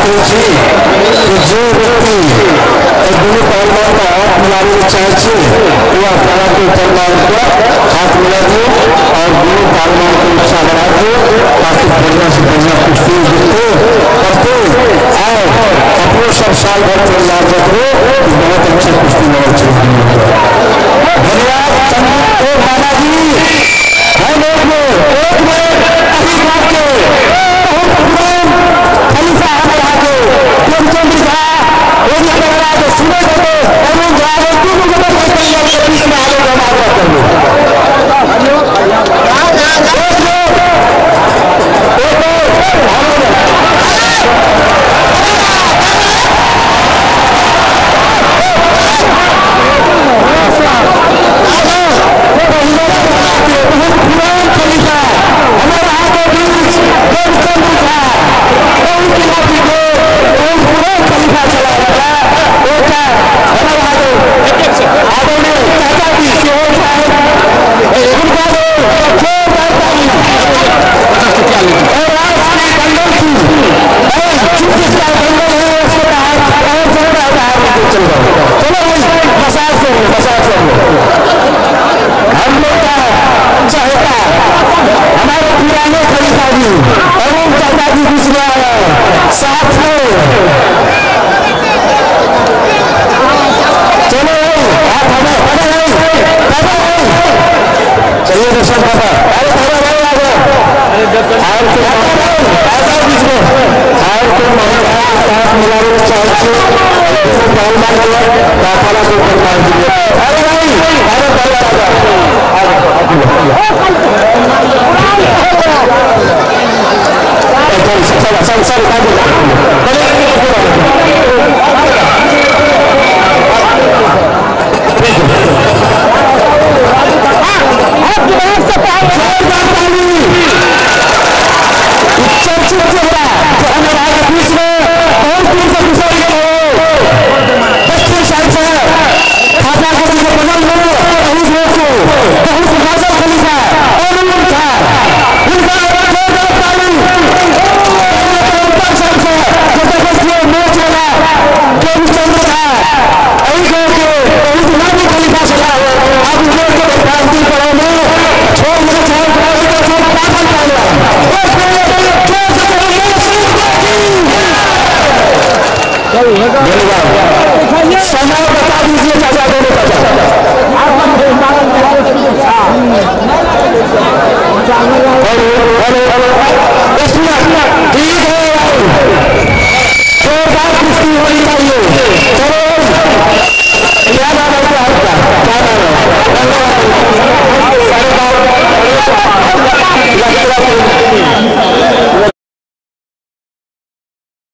पूछी कि जो व्यक्ति दोनों पहलवान का हाथ मिलाने में चाहे वह अखाड़ा के पहलवान का हाथ मिला दो और दोनों पहलवान को उत्साह बढ़ा दो ताकि बढ़िया से बढ़िया कुश्ती जीतते करते और अपने सब साल भर तैयार रखो बहुत अच्छे कुश्ती लड़ाई चलती धन्यवाद माता जी हम एक मिनट अभी बात के खलीफा हमारे आगे प्रेमचंद जी था वो भी हमारे आगे सुने थे अरुण झा वो तीनों को बंद कर दिया कि बीच में आगे जमा कर दो